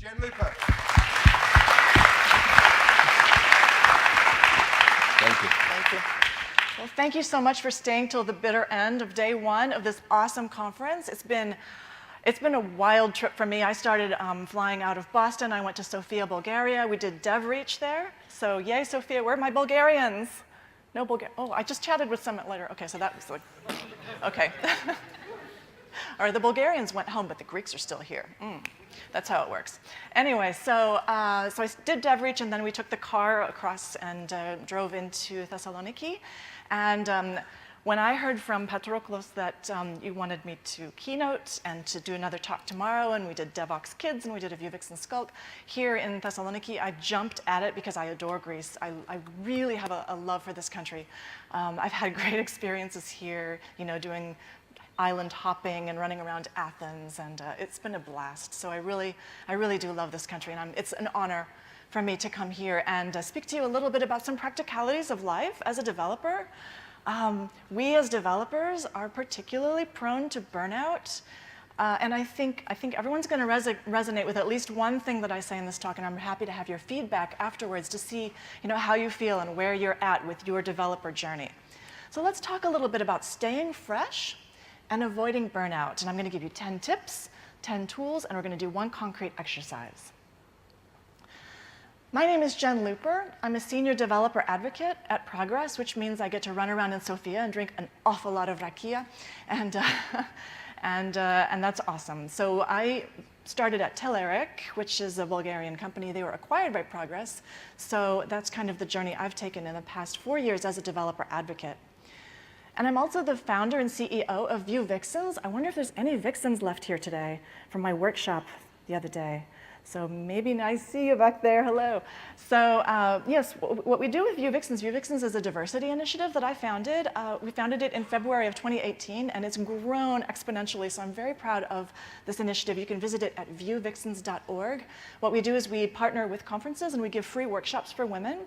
Jen Looper. Thank you. Thank you. Well, thank you so much for staying till the bitter end of day one of this awesome conference. It's been a wild trip for me. I started flying out of Boston. I went to Sofia, Bulgaria. We did DevReach there. So yay, Sofia. Where are my Bulgarians? No Bulgarian. Oh, I just chatted with some later. Okay, so that was like, okay. All right, the Bulgarians went home, but the Greeks are still here. That's how it works. Anyway, so I did DevReach, and then we took the car across and drove into Thessaloniki. And when I heard from Patroklos that you wanted me to keynote and to do another talk tomorrow, and we did DevOps Kids, and we did a Vue Vixen Skulk here in Thessaloniki, I jumped at it because I adore Greece. I really have a love for this country. I've had great experiences here, doing island hopping and running around Athens, and it's been a blast. So I really do love this country, and it's an honor for me to come here and speak to you a little bit about some practicalities of life as a developer. We as developers are particularly prone to burnout, and I think everyone's going to resonate with at least one thing that I say in this talk, and I'm happy to have your feedback afterwards to see how you feel and where you're at with your developer journey. So let's talk a little bit about staying fresh and avoiding burnout. And I'm going to give you 10 tips, 10 tools, and we're going to do one concrete exercise. My name is Jen Looper. I'm a senior developer advocate at Progress, which means I get to run around in Sofia and drink an awful lot of rakia, and that's awesome. So I started at Telerik, which is a Bulgarian company. They were acquired by Progress. So that's kind of the journey I've taken in the past 4 years as a developer advocate. And I'm also the founder and CEO of Vue Vixens. I wonder if there's any Vixens left here today from my workshop the other day. So maybe I see you back there, hello. So yes, what we do with Vue Vixens is a diversity initiative that I founded. We founded it in February of 2018, and it's grown exponentially, so I'm very proud of this initiative. You can visit it at vuevixens.org. What we do is we partner with conferences, and we give free workshops for women,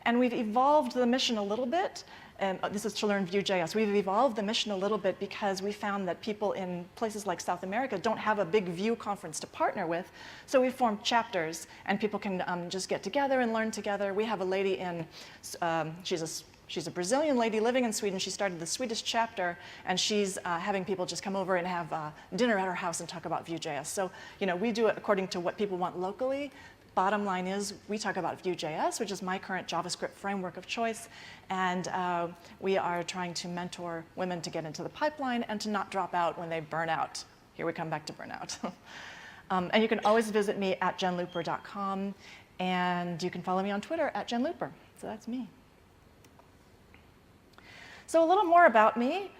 and we've evolved the mission a little bit. And this is to learn Vue.js. We've evolved the mission a little bit because we found that people in places like South America don't have a big Vue conference to partner with. So we formed chapters, and people can just get together and learn together. We have a lady in, she's a Brazilian lady living in Sweden. She started the Swedish chapter, and she's having people just come over and have dinner at her house and talk about Vue.js. So we do it according to what people want locally. Bottom line is, we talk about Vue.js, which is my current JavaScript framework of choice, and we are trying to mentor women to get into the pipeline and to not drop out when they burn out. Here we come back to burnout. And you can always visit me at jenlooper.com, and you can follow me on Twitter at jenlooper. So that's me. So a little more about me.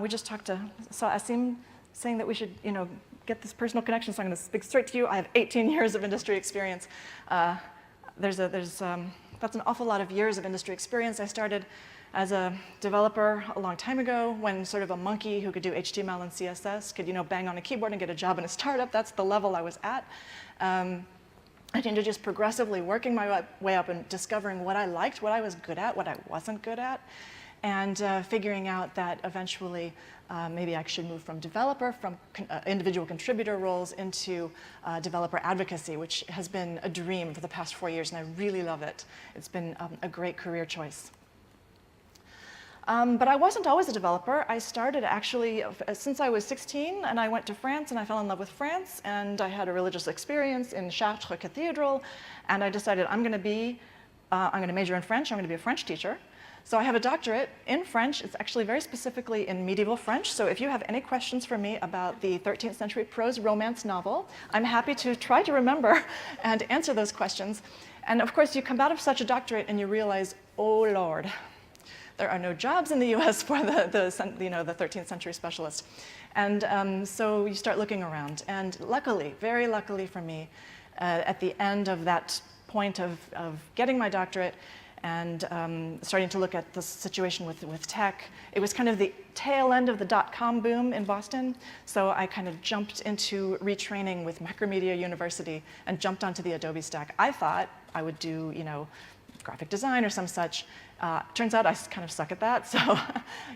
We just talked to Asim saying that we should, get this personal connection, so I'm going to speak straight to you. I have 18 years of industry experience. That's an awful lot of years of industry experience. I started as a developer a long time ago when sort of a monkey who could do HTML and CSS could bang on a keyboard and get a job in a startup. That's the level I was at. I ended just progressively working my way up and discovering what I liked, what I was good at, what I wasn't good at, and figuring out that eventually maybe I should move from developer, from individual contributor roles into developer advocacy, which has been a dream for the past 4 years, and I really love it. It's been a great career choice. But I wasn't always a developer. I started actually since I was 16, and I went to France, and I fell in love with France, and I had a religious experience in Chartres Cathedral, and I decided I'm going to major in French. I'm going to be a French teacher. So I have a doctorate in French. It's actually very specifically in medieval French. So if you have any questions for me about the 13th century prose romance novel, I'm happy to try to remember and answer those questions. And of course, you come out of such a doctorate and you realize, oh Lord, there are no jobs in the US for the 13th century specialist. And so you start looking around. And luckily, very luckily for me, at the end of that point of getting my doctorate, and starting to look at the situation with tech. It was kind of the tail end of the dot-com boom in Boston, so I kind of jumped into retraining with Macromedia University and jumped onto the Adobe stack. I thought I would do, graphic design or some such. Turns out I kind of suck at that, so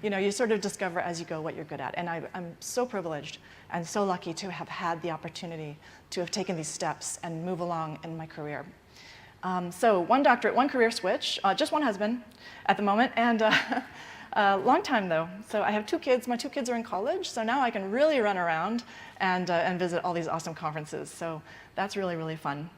you sort of discover as you go what you're good at. And I'm so privileged and so lucky to have had the opportunity to have taken these steps and move along in my career. So one doctorate, one career switch, just one husband at the moment, and long time though. So I have 2 kids. My 2 kids are in college, so now I can really run around and visit all these awesome conferences. So that's really, really fun.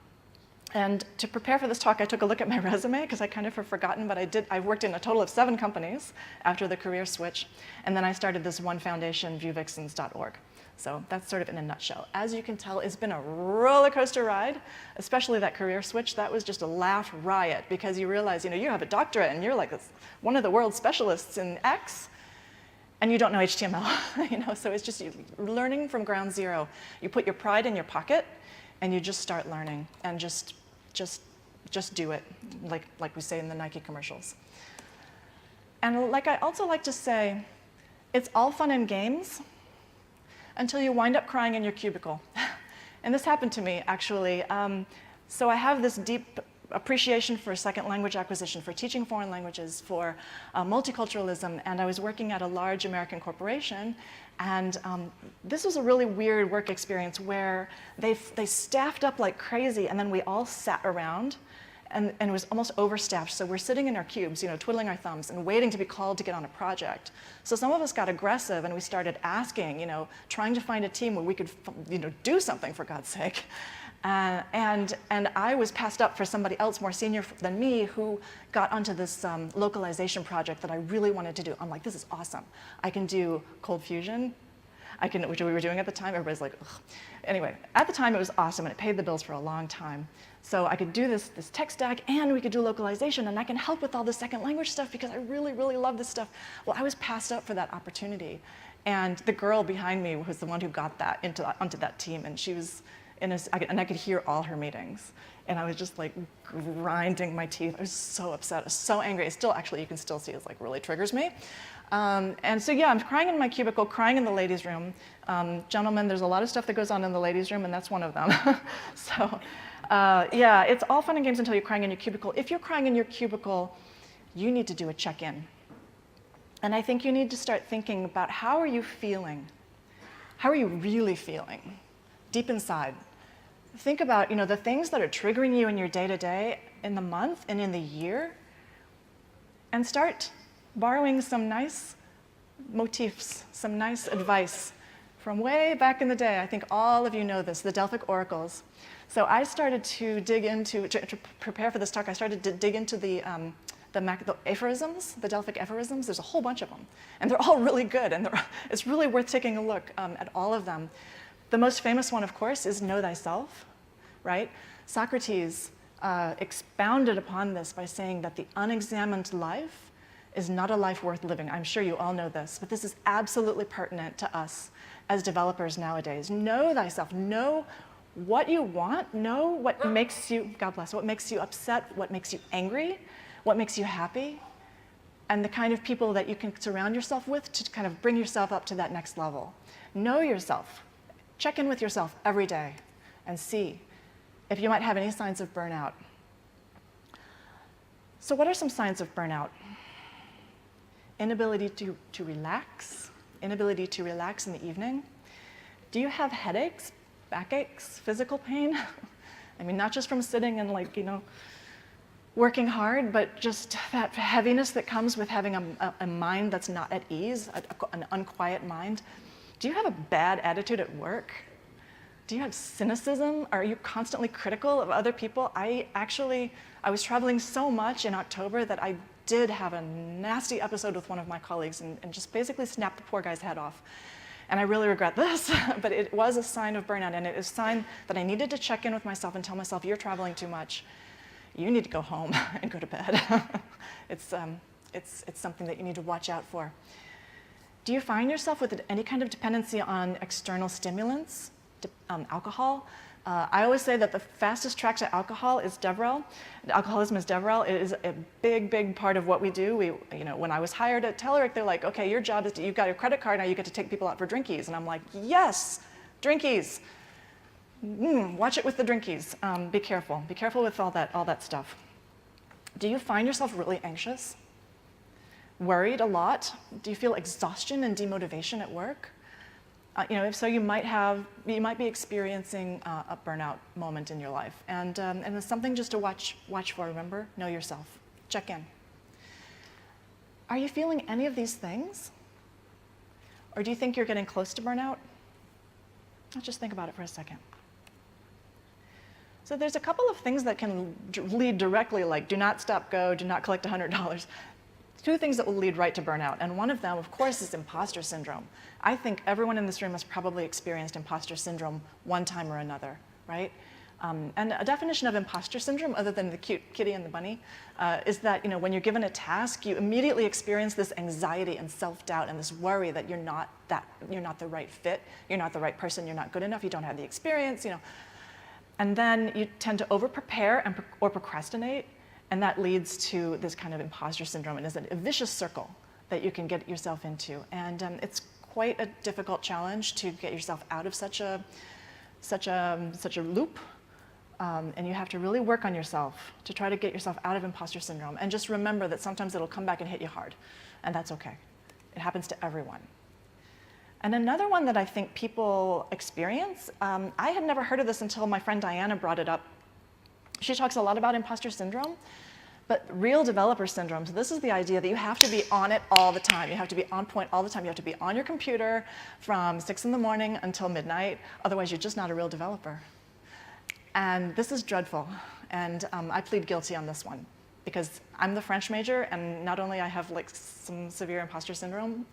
And to prepare for this talk, I took a look at my resume because I kind of have forgotten, but I worked in a total of 7 companies after the career switch. And then I started this one foundation, viewvixens.org. So that's sort of in a nutshell. As you can tell, it's been a roller coaster ride, especially that career switch. That was just a laugh riot because you realize, you have a doctorate and you're like one of the world's specialists in X, and you don't know HTML. So it's just learning from ground zero. You put your pride in your pocket and you just start learning and just do it, like we say in the Nike commercials. And like I also like to say, it's all fun and games until you wind up crying in your cubicle. And this happened to me, actually. So I have this deep appreciation for second language acquisition, for teaching foreign languages, for multiculturalism, and I was working at a large American corporation, and this was a really weird work experience where they staffed up like crazy, and then we all sat around, and it was almost overstaffed. So we're sitting in our cubes, twiddling our thumbs and waiting to be called to get on a project. So some of us got aggressive and we started asking, trying to find a team where we could, do something for God's sake. And I was passed up for somebody else more senior than me who got onto this localization project that I really wanted to do. I'm like, this is awesome. I can do cold fusion. Which we were doing at the time. Everybody's like, ugh. Anyway, at the time it was awesome and it paid the bills for a long time. So I could do this tech stack and we could do localization and I can help with all the second language stuff because I really, really love this stuff. Well, I was passed up for that opportunity. And the girl behind me was the one who got that onto that team, and she was and I could hear all her meetings. And I was just like grinding my teeth. I was so upset, I was so angry. You can still see it like really triggers me. And so yeah, I'm crying in my cubicle, crying in the ladies' room. Gentlemen, there's a lot of stuff that goes on in the ladies' room, and that's one of them. So yeah, it's all fun and games until you're crying in your cubicle. If you're crying in your cubicle, you need to do a check-in. And I think you need to start thinking about how are you feeling? How are you really feeling? Deep inside. Think about the things that are triggering you in your day-to-day, in the month and in the year, and start borrowing some nice motifs, some nice advice from way back in the day. I think all of you know this, the Delphic oracles. So I started to dig into, to prepare for this talk, I started to dig into the aphorisms, the Delphic aphorisms. There's a whole bunch of them, and they're all really good, and it's really worth taking a look at all of them. The most famous one, of course, is know thyself, right? Socrates expounded upon this by saying that the unexamined life is not a life worth living. I'm sure you all know this, but this is absolutely pertinent to us as developers nowadays. Know thyself, know what you want, know what makes you, God bless, what makes you upset, what makes you angry, what makes you happy, and the kind of people that you can surround yourself with to kind of bring yourself up to that next level. Know yourself. Check in with yourself every day and see if you might have any signs of burnout. So what are some signs of burnout? Inability to relax, inability to relax in the evening. Do you have headaches, backaches, physical pain? I mean, not just from sitting and working hard, but just that heaviness that comes with having a mind that's not at ease, an unquiet mind. Do you have a bad attitude at work? Do you have cynicism? Are you constantly critical of other people? I was traveling so much in October that I did have a nasty episode with one of my colleagues and just basically snapped the poor guy's head off. And I really regret this, but it was a sign of burnout, and it is a sign that I needed to check in with myself and tell myself, you're traveling too much. You need to go home and go to bed. It's something that you need to watch out for. Do you find yourself with any kind of dependency on external stimulants, alcohol? I always say that the fastest track to alcohol is DevRel. Alcoholism is DevRel. It is a big, big part of what we do. When I was hired at Telerik, they're like, okay, your job is you've got your credit card, now you get to take people out for drinkies. And I'm like, yes, drinkies. Watch it with the drinkies. Be careful. Be careful with all that stuff. Do you find yourself really anxious? Worried a lot? Do you feel exhaustion and demotivation at work? If so, you might be experiencing a burnout moment in your life, and it's something just to watch for. Remember, know yourself. Check in. Are you feeling any of these things, or do you think you're getting close to burnout? Let's just think about it for a second. So there's a couple of things that can lead directly, like do not stop, go, do not collect $100. Two things that will lead right to burnout, and one of them, of course, is imposter syndrome. I think everyone in this room has probably experienced imposter syndrome one time or another, right? And a definition of imposter syndrome, other than the cute kitty and the bunny, is that when you're given a task, you immediately experience this anxiety and self-doubt and this worry that you're not the right fit, you're not the right person, you're not good enough, you don't have the experience, And then you tend to over-prepare or procrastinate, and that leads to this kind of imposter syndrome, and is a vicious circle that you can get yourself into. And it's quite a difficult challenge to get yourself out of such a loop. And you have to really work on yourself to try to get yourself out of imposter syndrome. And just remember that sometimes it'll come back and hit you hard, and that's okay. It happens to everyone. And another one that I think people experience, I had never heard of this until my friend Diana brought it up. She talks a lot about imposter syndrome, but real developer syndrome. So this is the idea that you have to be on it all the time. You have to be on point all the time. You have to be on your computer from 6 in the morning until midnight. Otherwise, you're just not a real developer. And this is dreadful. And I plead guilty on this one because I'm the French major, and not only I have some severe imposter syndrome,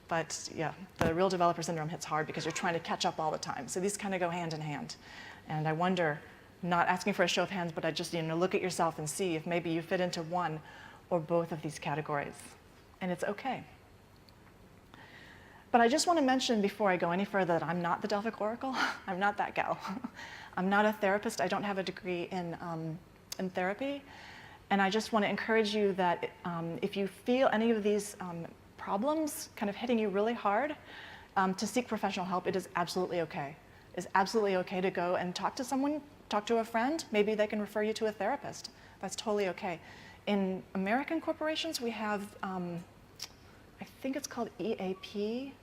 but yeah, the real developer syndrome hits hard because you're trying to catch up all the time. So these kind of go hand in hand. And I wonder, not asking for a show of hands, but I just look at yourself and see if maybe you fit into one or both of these categories. And it's okay. But I just want to mention before I go any further that I'm not the Delphic Oracle. I'm not that gal. I'm not a therapist. I don't have a degree in therapy. And I just want to encourage you that if you feel any of these problems kind of hitting you really hard, to seek professional help. It is absolutely okay. It's absolutely okay to go and talk to someone, talk to a friend. Maybe they can refer you to a therapist. That's totally okay. In American corporations, we have, I think it's called EAP.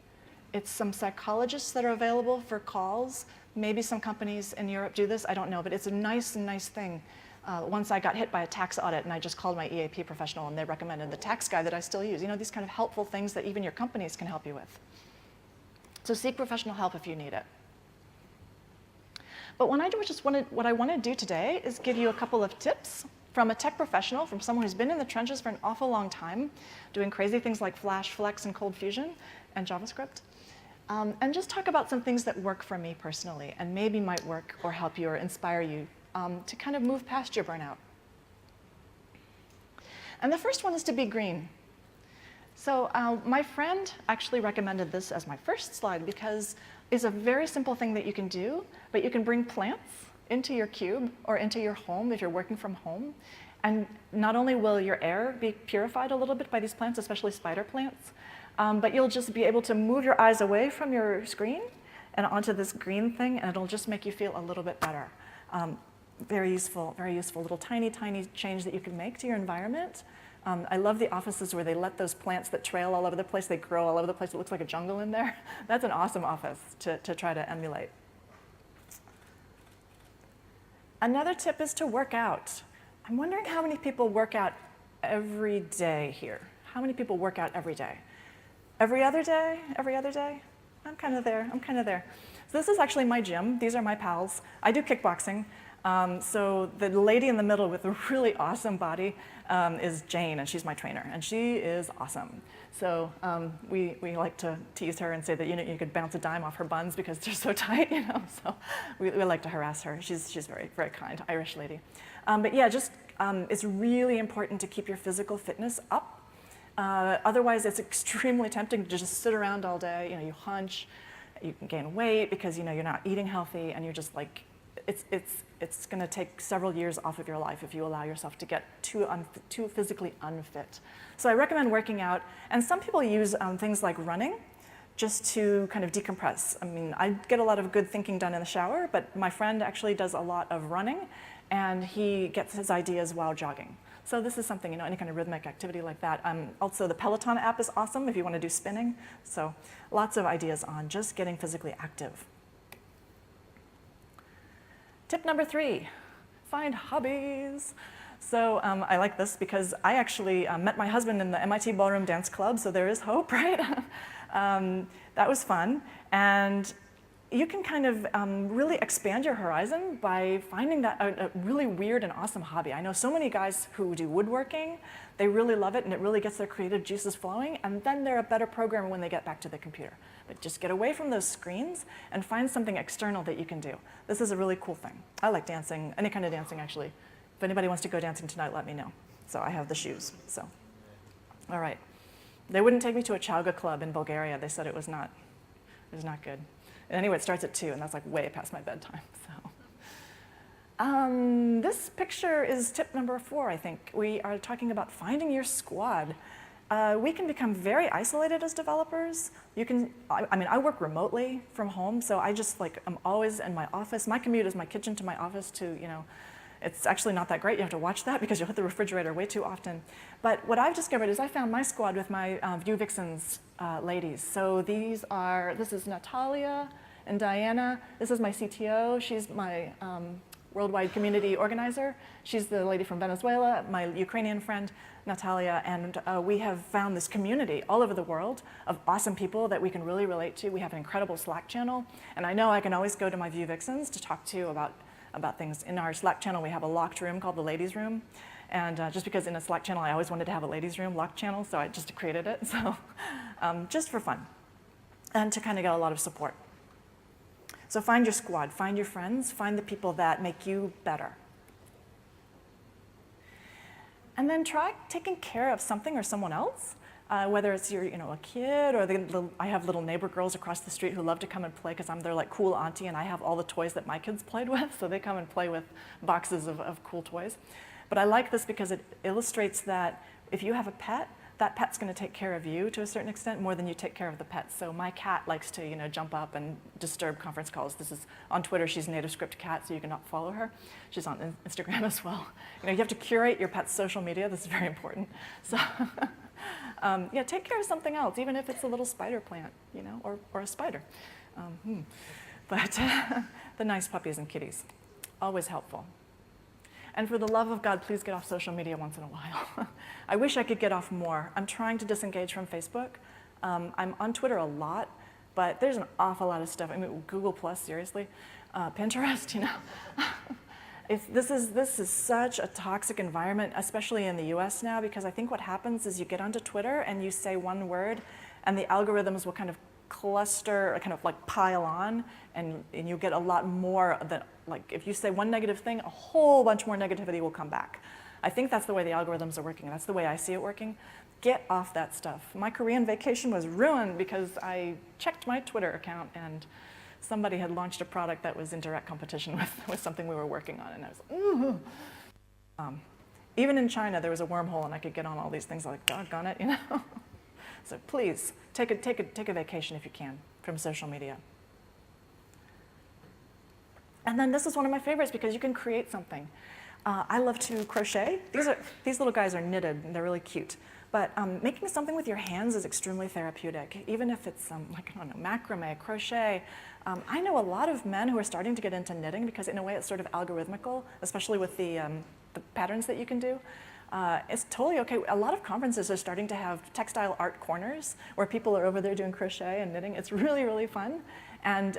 It's some psychologists that are available for calls. Maybe some companies in Europe do this, I don't know, but it's a nice thing. Once I got hit by a tax audit and I just called my EAP professional and they recommended the tax guy that I still use. These kind of helpful things that even your companies can help you with. So seek professional help if you need it. But what I want to do today is give you a couple of tips from a tech professional, from someone who's been in the trenches for an awful long time, doing crazy things like Flash, Flex, and Cold Fusion, and JavaScript. And just talk about some things that work for me personally and maybe might work or help you or inspire you to kind of move past your burnout. And the first one is to be green. So my friend actually recommended this as my first slide because it's a very simple thing that you can do, but you can bring plants into your cube or into your home if you're working from home. And not only will your air be purified a little bit by these plants, especially spider plants, but you'll just be able to move your eyes away from your screen and onto this green thing, and it'll just make you feel a little bit better. Very useful little tiny change that you can make to your environment. I love the offices where they let those plants that trail all over the place, they grow all over the place. It looks like a jungle in there. That's an awesome office to try to emulate. Another tip is to work out. I'm wondering how many people work out every day here. How many people work out every day? Every other day? Every other day? I'm kind of there. So this is actually my gym. These are my pals. I do kickboxing. So the lady in the middle with a really awesome body is Jane, and she's my trainer, and she is awesome. So we like to tease her and say that you could bounce a dime off her buns because they're so tight, So we like to harass her. She's very, very kind, Irish lady. But yeah, just it's really important to keep your physical fitness up. Otherwise, it's extremely tempting to just sit around all day. You hunch, you can gain weight because you're not eating healthy, and you're just like, it's going to take several years off of your life if you allow yourself to get too physically unfit. So I recommend working out, and some people use things like running just to kind of decompress. I mean, I get a lot of good thinking done in the shower, but my friend actually does a lot of running, and he gets his ideas while jogging. So this is something, any kind of rhythmic activity like that. Also, the Peloton app is awesome if you want to do spinning. So lots of ideas on just getting physically active. Tip number 3, find hobbies. So I like this because I actually met my husband in the MIT Ballroom Dance Club, so there is hope, right? That was fun. And you can kind of really expand your horizon by finding that a really weird and awesome hobby. I know so many guys who do woodworking. They really love it, and it really gets their creative juices flowing, and then they're a better programmer when they get back to the computer. But just get away from those screens and find something external that you can do. This is a really cool thing. I like dancing, any kind of dancing, actually. If anybody wants to go dancing tonight, let me know. So I have the shoes, so. All right. They wouldn't take me to a Chauga club in Bulgaria. They said it was not good. And anyway, it starts at 2, and that's like way past my bedtime, so. This picture is tip number 4, I think. We are talking about finding your squad. We can become very isolated as developers. I work remotely from home, so I'm always in my office. My commute is my kitchen to my office to, it's actually not that great. You have to watch that because you'll hit the refrigerator way too often. But what I've discovered is I found my squad with my Vue Vixens ladies. So this is Natalia and Diana. This is my CTO. She's my worldwide community organizer. She's the lady from Venezuela, my Ukrainian friend, Natalia, and we have found this community all over the world of awesome people that we can really relate to. We have an incredible Slack channel, and I know I can always go to my Vue Vixens to talk to about things. In our Slack channel, we have a locked room called the ladies' room, and just because in a Slack channel I always wanted to have a ladies' room locked channel, so I just created it, so just for fun, and to kind of get a lot of support. So find your squad, find your friends, find the people that make you better. And then try taking care of something or someone else, whether it's a kid, or I have little neighbor girls across the street who love to come and play because I'm their cool auntie and I have all the toys that my kids played with, so they come and play with boxes of cool toys. But I like this because it illustrates that if you have a pet, that pet's going to take care of you to a certain extent more than you take care of the pet. So my cat likes to jump up and disturb conference calls. This is on Twitter. She's NativeScript cat, so you cannot follow her. She's on Instagram as well. You have to curate your pet's social media. This is very important. So take care of something else, even if it's a little spider plant, or a spider. But the nice puppies and kitties, always helpful. And for the love of God, please get off social media once in a while. I wish I could get off more. I'm trying to disengage from Facebook. I'm on Twitter a lot, but there's an awful lot of stuff. Google+, seriously. Pinterest, This is such a toxic environment, especially in the US now, because I think what happens is you get onto Twitter and you say one word, and the algorithms will kind of cluster, kind of pile on, and you get a lot more than, if you say one negative thing, a whole bunch more negativity will come back. I think that's the way the algorithms are working. That's the way I see it working. Get off that stuff. My Korean vacation was ruined because I checked my Twitter account and somebody had launched a product that was in direct competition with something we were working on, and I was ooh. Even in China, there was a wormhole and I could get on all these things, doggone it, So please, take a vacation if you can from social media. And then this is one of my favorites because you can create something. I love to crochet. These little guys are knitted and they're really cute. But making something with your hands is extremely therapeutic, even if it's macrame, crochet. I know a lot of men who are starting to get into knitting because in a way it's sort of algorithmical, especially with the patterns that you can do. It's totally okay. A lot of conferences are starting to have textile art corners where people are over there doing crochet and knitting. It's really, really fun. And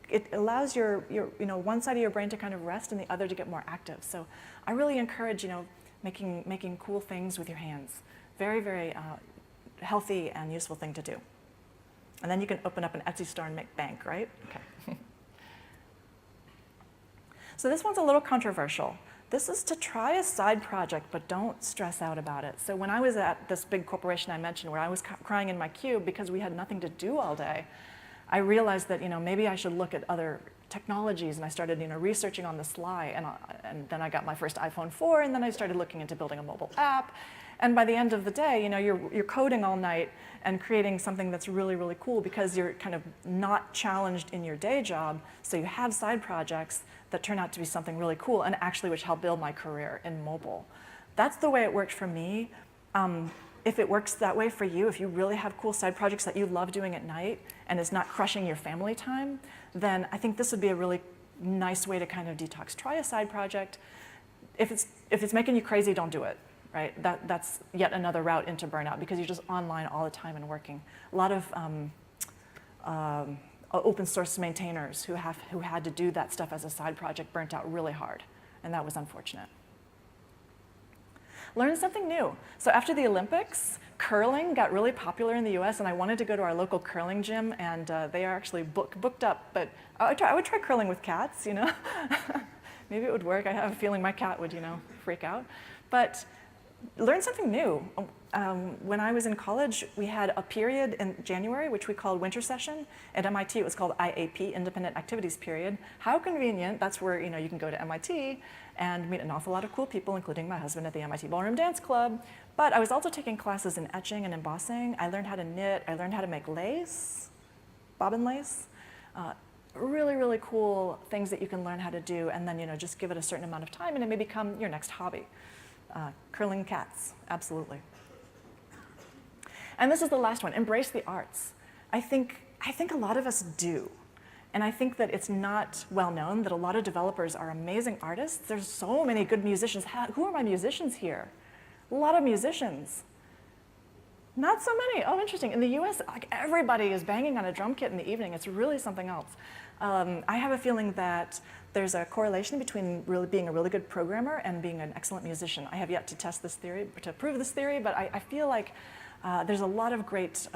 it allows your one side of your brain to kind of rest and the other to get more active. So I really encourage, making cool things with your hands. Very, very healthy and useful thing to do. And then you can open up an Etsy store and make bank, right? Okay. So this one's a little controversial. This is to try a side project, but don't stress out about it. So when I was at this big corporation I mentioned where I was crying in my cube because we had nothing to do all day, I realized that maybe I should look at other technologies, and I started researching on the sly, and then I got my first iPhone 4, and then I started looking into building a mobile app. And by the end of the day, you're coding all night and creating something that's really, really cool because you're kind of not challenged in your day job, so you have side projects that turn out to be something really cool and actually which help build my career in mobile. That's the way it worked for me. If it works that way for you, if you really have cool side projects that you love doing at night and it's not crushing your family time, then I think this would be a really nice way to kind of detox. Try a side project. If it's making you crazy, don't do it, right? That's yet another route into burnout because you're just online all the time and working. A lot of open source maintainers who had to do that stuff as a side project burnt out really hard, and that was unfortunate. Learn something new. So after the Olympics, curling got really popular in the US, and I wanted to go to our local curling gym, and they are actually booked up, but I would try curling with cats, you know? Maybe it would work. I have a feeling my cat would, you know, freak out. But learn something new. When I was in college, we had a period in January, which we called winter session. At MIT, it was called IAP, Independent Activities Period. How convenient. That's where, you know, you can go to MIT and meet an awful lot of cool people, including my husband at the MIT Ballroom Dance Club. But I was also taking classes in etching and embossing. I learned how to knit. I learned how to make lace, bobbin lace. Really, really cool things that you can learn how to do, and then, you know, just give it a certain amount of time and it may become your next hobby. Curling cats, absolutely. And this is the last one, embrace the arts. I think a lot of us do. And I think that it's not well known that a lot of developers are amazing artists. There's so many good musicians. Who are my musicians here? A lot of musicians. Not so many. Oh, interesting. In the US, like everybody is banging on a drum kit in the evening. It's really something else. I have a feeling that there's a correlation between really being a really good programmer and being an excellent musician. I have yet to test this theory, to prove this theory, but I feel like there's a lot of great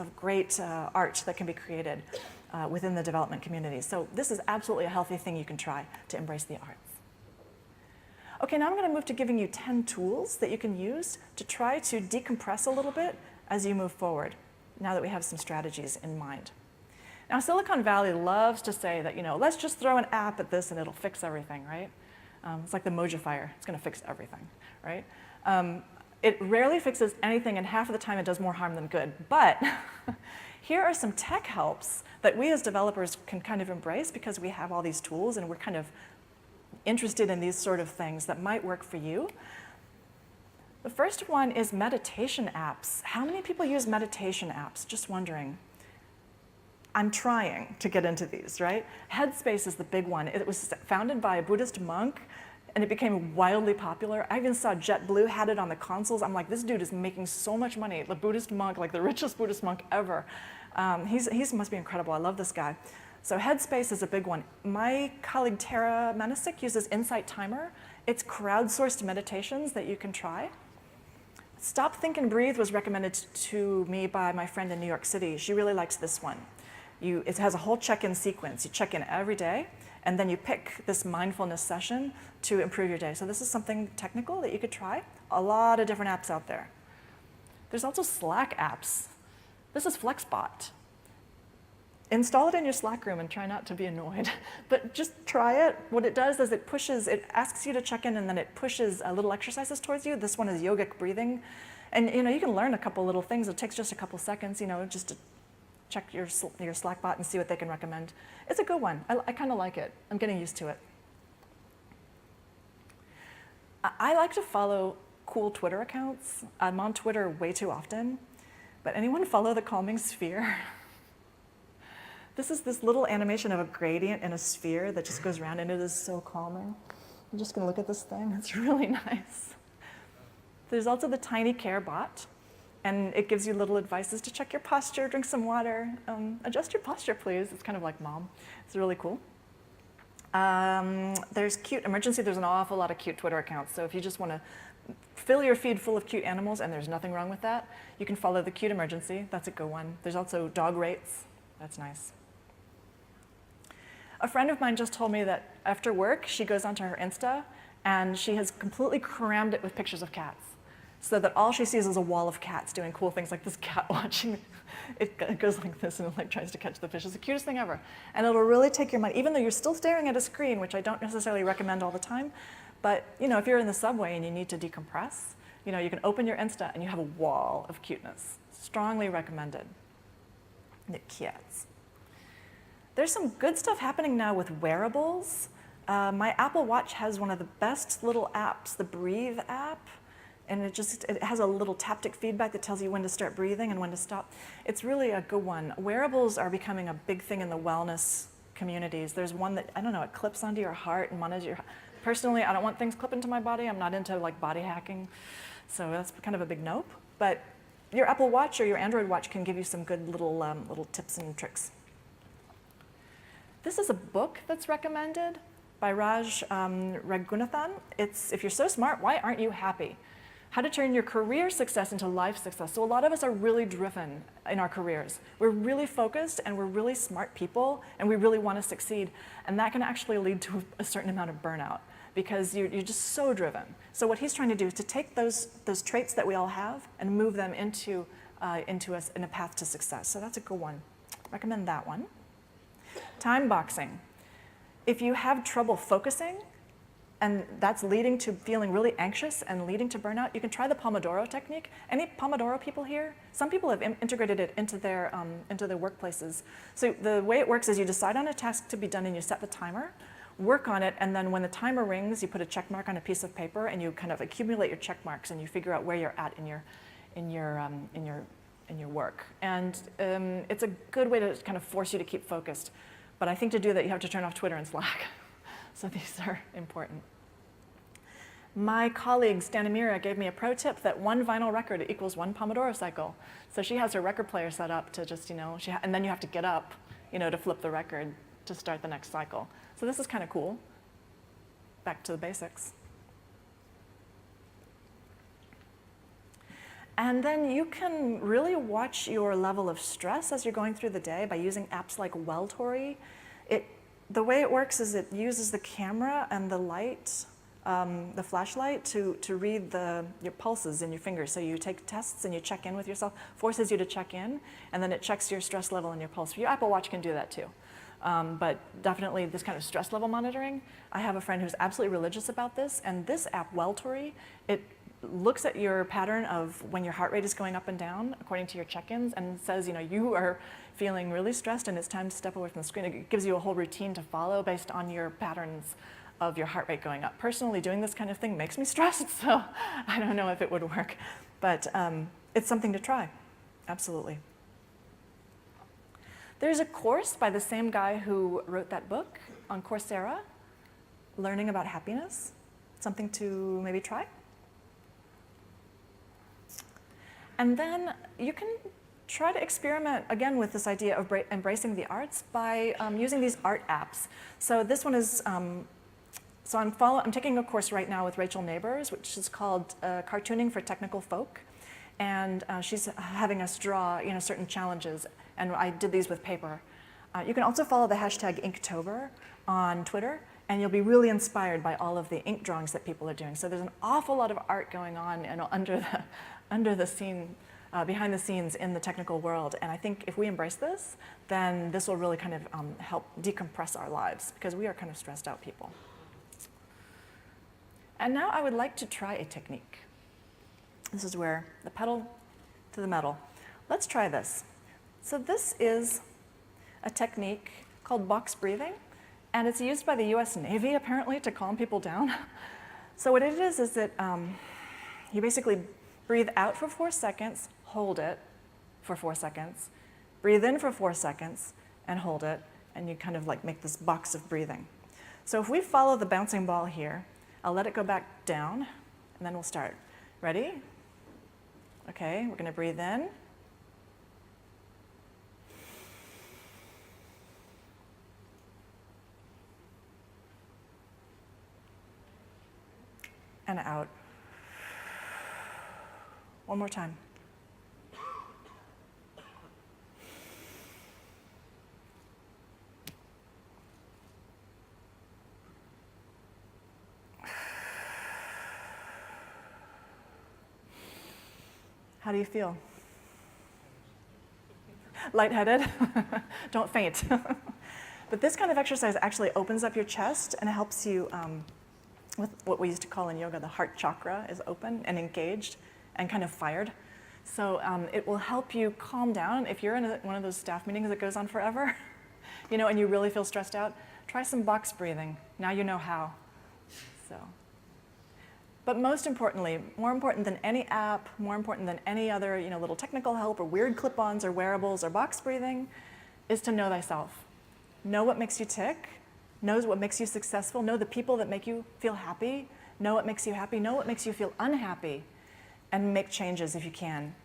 art that can be created within the development community. So this is absolutely a healthy thing you can try to embrace the arts. Okay, now I'm going to move to giving you 10 tools that you can use to try to decompress a little bit as you move forward, now that we have some strategies in mind. Now, Silicon Valley loves to say that, you know, let's just throw an app at this and it'll fix everything, right? It's like the Mojifier. It's going to fix everything, right? It rarely fixes anything, and half of the time it does more harm than good. But here are some tech helps that we as developers can kind of embrace because we have all these tools and we're kind of interested in these sort of things that might work for you. The first one is meditation apps. How many people use meditation apps? Just wondering. I'm trying to get into these, right? Headspace is the big one. It was founded by a Buddhist monk, and it became wildly popular. I even saw JetBlue had it on the consoles. I'm like, this dude is making so much money. The Buddhist monk, like the richest Buddhist monk ever. He must be incredible. I love this guy. So Headspace is a big one. My colleague Tara Manisic uses Insight Timer. It's crowdsourced meditations that you can try. Stop, Think, and Breathe was recommended to me by my friend in New York City. She really likes this one. It has a whole check-in sequence. You check in every day, and then you pick this mindfulness session to improve your day. So this is something technical that you could try. A lot of different apps out there. There's also Slack apps. This is Flexbot. Install it in your Slack room and try not to be annoyed. But just try it. What it does is it asks you to check in, and then it pushes little exercises towards you. This one is yogic breathing. And you know, you can learn a couple little things. It takes just a couple seconds, you know, just to check your Slack bot and see what they can recommend. It's a good one. I kind of like it. I'm getting used to it. I like to follow cool Twitter accounts. I'm on Twitter way too often. But anyone follow the calming sphere? This is this little animation of a gradient in a sphere that just goes around, and it is so calming. I'm just going to look at this thing. It's really nice. There's also the Tiny Care bot. And it gives you little advices to check your posture, drink some water, adjust your posture, please. It's kind of like mom. It's really cool. There's Cute Emergency. There's an awful lot of cute Twitter accounts. So if you just want to fill your feed full of cute animals, and there's nothing wrong with that, you can follow the Cute Emergency. That's a good one. There's also dog rates. That's nice. A friend of mine just told me that after work, she goes onto her Insta, and she has completely crammed it with pictures of cats, so that all she sees is a wall of cats doing cool things, like this cat watching. It goes like this, and it like tries to catch the fish. It's the cutest thing ever. And it'll really take your mind, even though you're still staring at a screen, which I don't necessarily recommend all the time. But you know, if you're in the subway and you need to decompress, you know, you can open your Insta and you have a wall of cuteness. Strongly recommended. The cats. There's some good stuff happening now with wearables. My Apple Watch has one of the best little apps, the Breathe app. And it has a little taptic feedback that tells you when to start breathing and when to stop. It's really a good one. Wearables are becoming a big thing in the wellness communities. There's one that, I don't know, it clips onto your heart and monitors your. Personally, I don't want things clipping to my body. I'm not into like body hacking. So that's kind of a big nope. But your Apple Watch or your Android Watch can give you some good little tips and tricks. This is a book that's recommended by Raj Raghunathan. It's If You're So Smart, Why Aren't You Happy? How to turn your career success into life success. So a lot of us are really driven in our careers. We're really focused and we're really smart people and we really want to succeed. And that can actually lead to a certain amount of burnout because you're just so driven. So what he's trying to do is to take those traits that we all have and move them into us in a path to success. So that's a good one. Recommend that one. Time boxing. If you have trouble focusing, and that's leading to feeling really anxious and leading to burnout, you can try the Pomodoro technique. Any Pomodoro people here? Some people have integrated it into their workplaces. So the way it works is you decide on a task to be done and you set the timer, work on it, and then when the timer rings, you put a check mark on a piece of paper and you kind of accumulate your check marks and you figure out where you're at in your work. And it's a good way to kind of force you to keep focused. But I think to do that, you have to turn off Twitter and Slack. So these are important. My colleague, Stanimira, gave me a pro tip that one vinyl record equals one Pomodoro cycle. So she has her record player set up to just, and then you have to get up, to flip the record to start the next cycle. So this is kind of cool. Back to the basics. And then you can really watch your level of stress as you're going through the day by using apps like Welltory. The way it works is it uses the camera and the light, the flashlight, to read your pulses in your fingers. So you take tests and you check in with yourself, forces you to check in, and then it checks your stress level and your pulse. Your Apple Watch can do that too. But definitely this kind of stress level monitoring. I have a friend who's absolutely religious about this, and this app, Welltory, it looks at your pattern of when your heart rate is going up and down according to your check-ins and says, you are feeling really stressed and it's time to step away from the screen. It gives you a whole routine to follow based on your patterns of your heart rate going up. Personally, doing this kind of thing makes me stressed, so I don't know if it would work. But it's something to try, absolutely. There's a course by the same guy who wrote that book on Coursera, Learning About Happiness. Something to maybe try. And then you can try to experiment again with this idea of embracing the arts by using these art apps. So this one is, I'm taking a course right now with Rachel Neighbors, which is called Cartooning for Technical Folk. And she's having us draw certain challenges, and I did these with paper. You can also follow the hashtag Inktober on Twitter, and you'll be really inspired by all of the ink drawings that people are doing. So there's an awful lot of art going on under the scene, behind the scenes in the technical world. And I think if we embrace this, then this will really kind of help decompress our lives, because we are kind of stressed out people. And now I would like to try a technique. This is where the pedal to the metal. Let's try this. So this is a technique called box breathing, and it's used by the US Navy apparently to calm people down. So what it is that you basically breathe out for 4 seconds, hold it for 4 seconds, breathe in for 4 seconds, and hold it, and you kind of like make this box of breathing. So if we follow the bouncing ball here, I'll let it go back down, and then we'll start. Ready? Okay, we're gonna breathe in. And out. One more time. How do you feel? Lightheaded? Don't faint. But this kind of exercise actually opens up your chest and helps you with what we used to call in yoga, the heart chakra is open and engaged and kind of fired. So it will help you calm down. If you're in one of those staff meetings that goes on forever, and you really feel stressed out, try some box breathing. Now you know how. So But most importantly, more important than any app, more important than any other little technical help or weird clip-ons or wearables or box breathing, is to know thyself. Know what makes you tick, know what makes you successful, know the people that make you feel happy, know what makes you happy, know what makes you feel unhappy, and make changes if you can.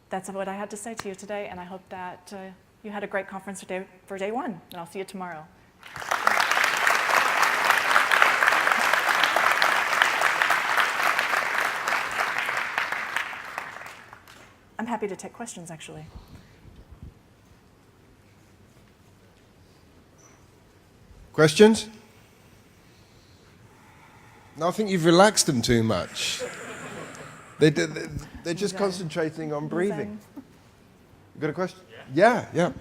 That's what I had to say to you today, and I hope that you had a great conference for day one, and I'll see you tomorrow. I'm happy to take questions, actually. Questions? No, I think you've relaxed them too much. They're just concentrating on breathing. You got a question? Yeah.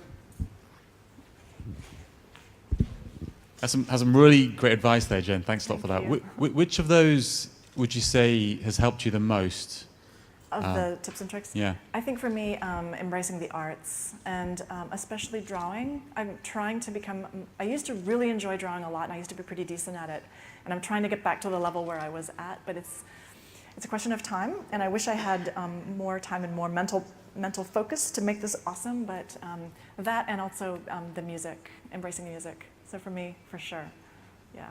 Has some really great advice there, Jen. Thanks a lot for that. you. Which of those would you say has helped you the most? Of the tips and tricks? Yeah. I think for me, embracing the arts, and especially drawing. I'm trying to become, I used to really enjoy drawing a lot, and I used to be pretty decent at it. And I'm trying to get back to the level where I was at, but it's a question of time, and I wish I had more time and more mental focus to make this awesome, but that and also the music, embracing music. So for me, for sure, yeah.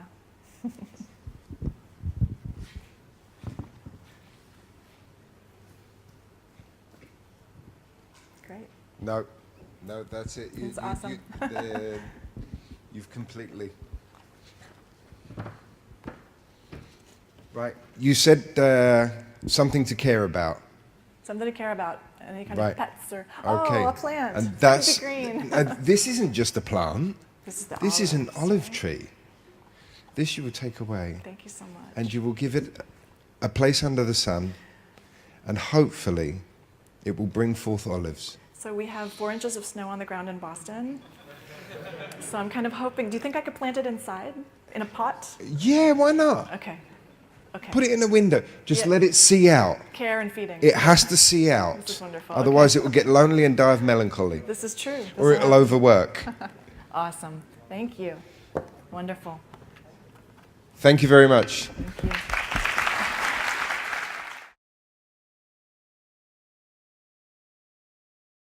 Great. No, that's it. It's awesome. You've completely... Right. You said something to care about. Something to care about, any kind Right. of pets or, Okay. oh, a plant, And that's green. this isn't just a plant. This Is an olives. olive tree. This you will take away, Thank you so much. and you will give it a place under the sun, and hopefully it will bring forth olives. So we have 4 inches of snow on the ground in Boston. So I'm kind of hoping, do you think I could plant it inside, in a pot? Yeah, why not? Okay. Put it in the window. Just Yeah. let it see out. Care and feeding. It has to see out. This is wonderful. Otherwise, Okay. it will get lonely and die of melancholy, This is true. This or is it'll overwork. Awesome. Thank you. Wonderful. Thank you very much. Thank you.